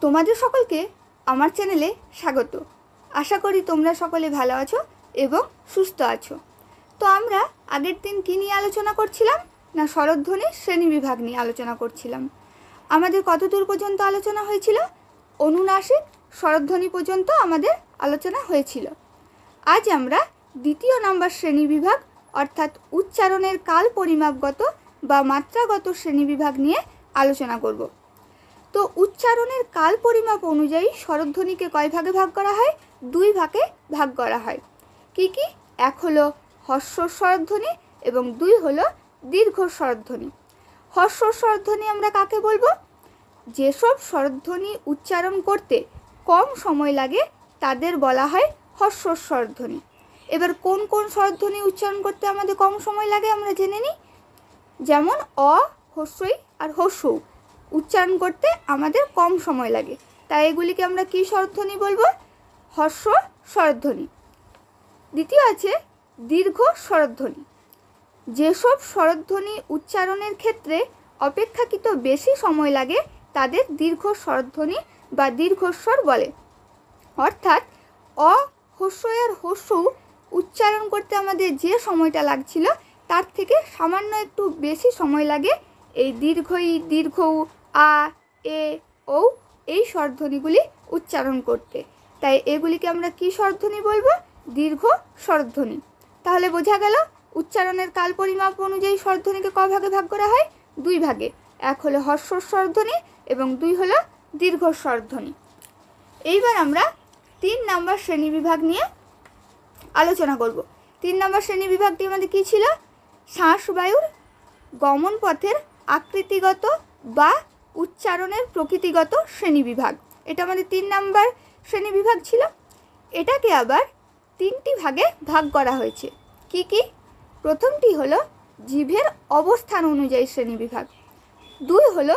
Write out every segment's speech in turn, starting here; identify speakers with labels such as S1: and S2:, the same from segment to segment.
S1: তোমাদের সকলকে আমার চ্যানেলে স্বাগত। আশা করি তোমরা সকলে ভালো আছো এবং সুস্থ আছো। তো আমরা আগের দিন কী নিয়ে আলোচনা করছিলাম না, স্বরধ্বনির শ্রেণীবিভাগ নিয়ে আলোচনা করছিলাম। আমাদের কত দূর পর্যন্ত আলোচনা হয়েছিল? অনুনাসিক স্বরধ্বনি পর্যন্ত আমাদের আলোচনা হয়েছিল। আজ আমরা দ্বিতীয় নম্বর শ্রেণীবিভাগ অর্থাৎ উচ্চারণের কাল পরিমাপগত বা মাত্রাগত শ্রেণীবিভাগ নিয়ে আলোচনা করব। তো উচ্চারণের কাল পরিমাপ অনুযায়ী স্বরধ্বনিকে কয় ভাগে ভাগ করা হয়? দুই ভাগে ভাগ করা হয়। কি কি? এক হলো হর্ষ স্বরধ্বনি এবং দুই হলো দীর্ঘ স্বরধ্বনি। হর্ষ স্বরধ্বনি আমরা কাকে বলবো? যেসব স্বরধ্বনি উচ্চারণ করতে কম সময় লাগে তাদের বলা হয় হর্ষ স্বরধ্বনি। এবার কোন কোন স্বরধ্বনি উচ্চারণ করতে আমাদের কম সময় লাগে আমরা জেনে নিই। যেমন অ, হস্যই আর হস্যৌ উচ্চারণ করতে আমাদের কম সময় লাগে, তাই এগুলিকে আমরা কী স্বরধ্বনি বলবো? হর্ষ স্বরধ্বনি। দ্বিতীয় আছে দীর্ঘ স্বরধ্বনি। যেসব স্বরধ্বনি উচ্চারণের ক্ষেত্রে অপেক্ষাকৃত বেশি সময় লাগে তাদের দীর্ঘ স্বরধ্বনি বা দীর্ঘস্বর বলে। অর্থাৎ অ, হস্যই আর হস্যৌ উচ্চারণ করতে আমাদের যে সময়টা লাগছিল তার থেকে সামান্য একটু বেশি সময় লাগে এই দীর্ঘই, দীর্ঘ, আ, এ, ও এই স্বরধ্বনিগুলি উচ্চারণ করতে। তাই এগুলিকে আমরা কী স্বরধ্বনি বলবো? দীর্ঘ স্বরধ্বনি। তাহলে বোঝা গেল উচ্চারণের কাল পরিমাপ অনুযায়ী স্বরধ্বনিকে ক ভাগে ভাগ করা হয়? দুই ভাগে। এক হলো হর্ষ স্বরধ্বনি এবং দুই হলো দীর্ঘ স্বরধ্বনি। এইবার আমরা 3 নম্বর শ্রেণীবিভাগ নিয়ে আলোচনা করব। 3 নম্বর শ্রেণীবিভাগটি আমাদের কী ছিল? শ্বাসবায়ুর গমন পথের আকৃতিগত বা উচ্চারণের প্রকৃতিগত শ্রেণীবিভাগ। এটা আমাদের 3 নম্বর শ্রেণীবিভাগ ছিল। এটাকে আবার 3টি ভাগে ভাগ করা হয়েছে। কি কি? প্রথমটি হলো জিভের অবস্থান অনুযায়ী শ্রেণীবিভাগ, 2 হলো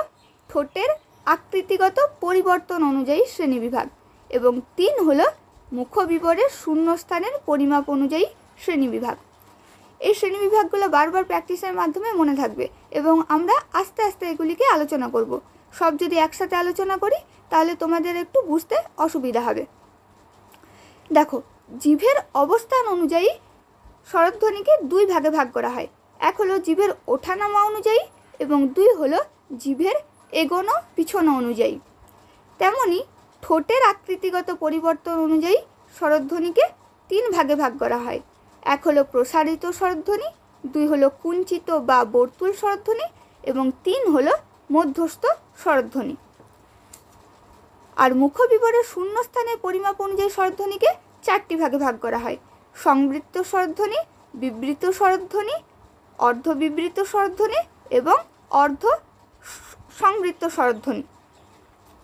S1: ঠোঁটের আকৃতিগত পরিবর্তন অনুযায়ী শ্রেণীবিভাগ এবং 3 হলো মুখবিবরের শূন্যস্থানের পরিমাপ অনুযায়ী শ্রেণীবিভাগ। এই শ্রেণীবিভাগগুলো বারবার প্র্যাকটিসের মাধ্যমে মনে থাকবে এবং আমরা আস্তে আস্তে এগুলিকে আলোচনা করব। সব যদি একসাথে আলোচনা করি তাহলে তোমাদের একটু বুঝতে অসুবিধা হবে। দেখো, জিভের অবস্থান অনুযায়ী স্বরধ্বনিকে 2 ভাগে ভাগ করা হয়। এক হলো জিভের ওঠানামা অনুযায়ী এবং 2 হলো জিভের এগোনো পিছনো অনুযায়ী। তেমনি ঠোঁটের আকৃতিগত পরিবর্তন অনুযায়ী স্বরধ্বনিকে 3 ভাগে ভাগ করা হয়। এক হলো প্রসারিত স্বরধ্বনি, 2 হলো কুঞ্চিত বা বর্তুল স্বরধ্বনি এবং 3 হলো মধ্যস্থ স্বরধ্বনি। আর মুখবিবরের শূন্যস্থানের পরিমাপ অনুযায়ী স্বরধ্বনিকে 4টি ভাগে ভাগ করা হয়। সংবৃত্ত স্বরধ্বনি, বিবৃত স্বরধ্বনি, অর্ধবিবৃত স্বরধ্বনি এবং অর্ধ সংবৃত্ত স্বরধ্বনি।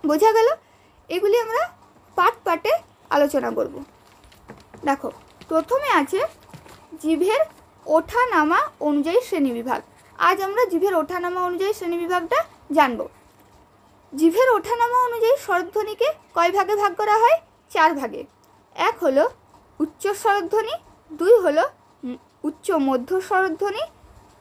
S1: বোঝা গেল? এগুলি আমরা পার্ট পার্টে আলোচনা করব। দেখো, প্রথমে আছে জিভের ওঠানামা অনুযায়ী শ্রেণীবিভাগ। আজ আমরা জিভের ওঠানামা অনুযায়ী শ্রেণীবিভাগটা জানব। জিভের ওঠানামা অনুযায়ী স্বরধ্বনিকে কয় ভাগে ভাগ করা হয়? 4 ভাগে। এক হলো উচ্চ স্বরধ্বনি, 2 হলো উচ্চ মধ্য স্বরধ্বনি,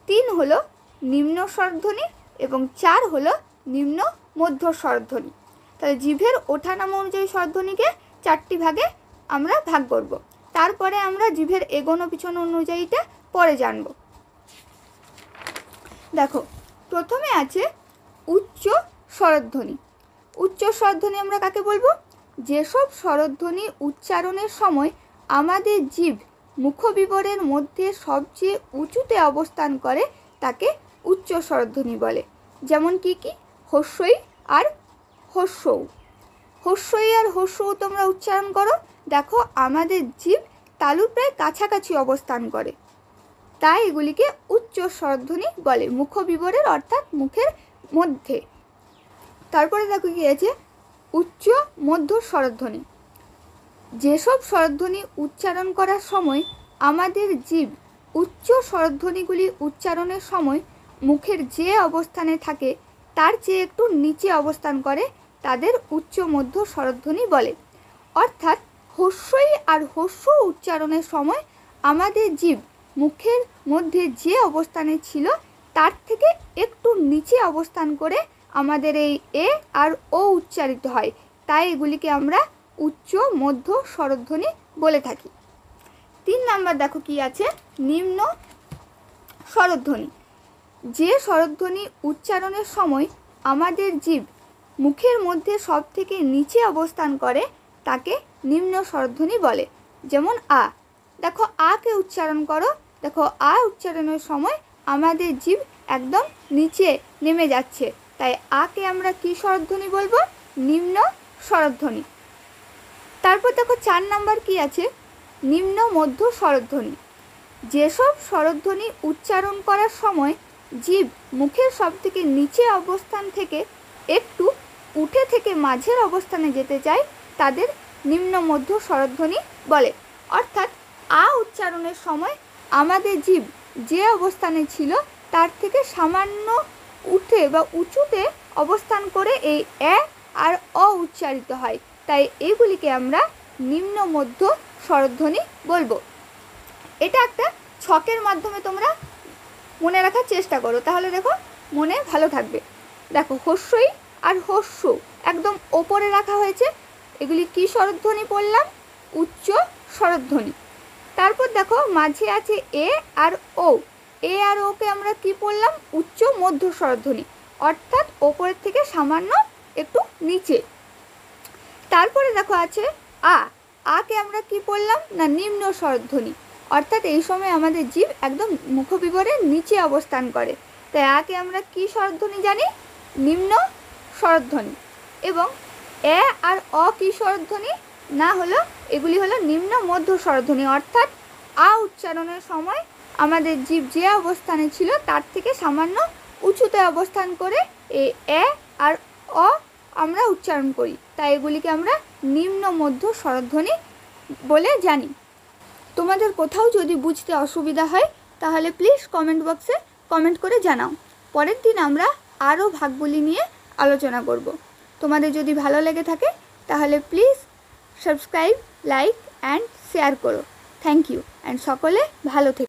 S1: 3 হলো নিম্ন স্বরধ্বনি এবং 4 হলো নিম্ন মধ্য স্বরধ্বনি। তাহলে জিভের ওঠানামা অনুযায়ী স্বরধ্বনিকে 4টি ভাগে আমরা ভাগ করব। তারপরে আমরা জিভের এগোনো পিছনো অনুযায়ীটা পরে জানব। দেখো, প্রথমে আছে উচ্চ স্বরধ্বনি। উচ্চ স্বরধ্বনি আমরা কাকে বলবো? যেসব স্বরধ্বনি উচ্চারণের সময় আমাদের জিভ মুখবিবরের মধ্যে সবচেয়ে উঁচুতে অবস্থান করে তাকে উচ্চ স্বরধ্বনি বলে। যেমন কি কি? হস্যই আর হস্যৌ। হস্যই আর হস্যৌ তোমরা উচ্চারণ করো, দেখো আমাদের জিভ তালুর প্রায় কাছাকাছি অবস্থান করে, তাই এগুলিকে উচ্চ স্বরধ্বনি বলে, মুখবিবরের অর্থাৎ মুখের মধ্যে। তারপরে দেখো কি আছে? উচ্চ মধ্য স্বরধ্বনি। যেসব স্বরধ্বনি উচ্চারণ করার সময় আমাদের জিভ উচ্চ স্বরধ্বনিগুলি উচ্চারণের সময় মুখের যে অবস্থানে থাকে তার চেয়ে একটু নিচে অবস্থান করে তাদের উচ্চ মধ্য স্বরধ্বনি বলে। অর্থাৎ হস্যই আর হস্য উচ্চারণের সময় আমাদের জিভ মুখের মধ্যে যে অবস্থানে ছিল তার থেকে একটু নিচে অবস্থান করে আমাদের এই এ আর ও উচ্চারিত হয়, তাই এগুলিকে আমরা উচ্চ মধ্য স্বরধ্বনি বলে থাকি। 3 নাম্বার দেখো কি আছে, নিম্ন স্বরধ্বনি। যে স্বরধ্বনি উচ্চারণের সময় আমাদের জিভ মুখের মধ্যে সব থেকে নিচে অবস্থান করে তাকে নিম্ন স্বরধ্বনি বলে। যেমন আ, দেখো আকে উচ্চারণ করো, দেখো আ উচ্চারণের সময় আমাদের জিভ একদম নিচে নেমে যাচ্ছে, তাই আকে আমরা কি স্বরধ্বনি বলবো? নিম্ন স্বরধ্বনি। তারপর দেখো 4 নাম্বার কি আছে, নিম্ন মধ্য স্বরধ্বনি। যেসব স্বরধ্বনি উচ্চারণ করার সময় জিভ মুখের সব থেকে নিচে অবস্থান থেকে একটু উঠে থেকে মাঝের অবস্থানে যেতে চায় তাদের নিম্ন মধ্য স্বরধ্বনি বলে। অর্থাৎ আ উচ্চারণের সময় আমাদের জিভ যে অবস্থানে ছিল তার থেকে সামান্য উঠে বা উঁচুতে অবস্থান করে এই এ আর অ উচ্চারিত হয়, তাই এগুলিকে আমরা নিম্ন মধ্য স্বরধ্বনি বলবো। এটা একটা ছকের মাধ্যমে তোমরা মনে রাখার চেষ্টা করো, তাহলে দেখো মনে ভালো থাকবে। দেখো হস্যই আর হস্য একদম ওপরে রাখা হয়েছে, এগুলি কি স্বরধ্বনি পড়লাম? উচ্চ স্বরধ্বনি। তারপর দেখো মাঝে আছে এ আর ও, এ আর ওকে আমরা কি পড়লাম? উচ্চ মধ্য স্বরধ্বনি, অর্থাৎ ওপরের থেকে সামান্য একটু নিচে। তারপরে দেখো আছে আ, আকে আমরা কি পড়লাম? না নিম্ন স্বরধ্বনি, অর্থাৎ এই সময় আমাদের জিভ একদম মুখবিবরের নিচে অবস্থান করে, তাই আকে আমরা কি স্বরধ্বনি জানি? নিম্ন স্বরধ্বনি। এবং এ আর অ কি স্বরধ্বনি? না হলো এগুলি হলো নিম্ন মধ্য স্বরধ্বনি, অর্থাৎ আ উচ্চারণের সময় আমাদের জিভ যে অবস্থানে ছিল তার থেকে সামান্য উঁচুতে অবস্থান করে এই এ আর অ আমরা উচ্চারণ করি, তাই এগুলিকে আমরা নিম্ন মধ্য স্বরধ্বনি বলে জানি। তোমাদের কোথাও যদি বুঝতে অসুবিধা হয় তাহলে প্লিজ কমেন্ট বক্সে কমেন্ট করে জানাও। পরের দিন আমরা আরও ভাগগুলি নিয়ে আলোচনা করব। তোমাদের যদি ভালো লেগে থাকে তাহলে please subscribe, like and share করো। থ্যাংক ইউ অ্যান্ড সকলে ভালো থেকো।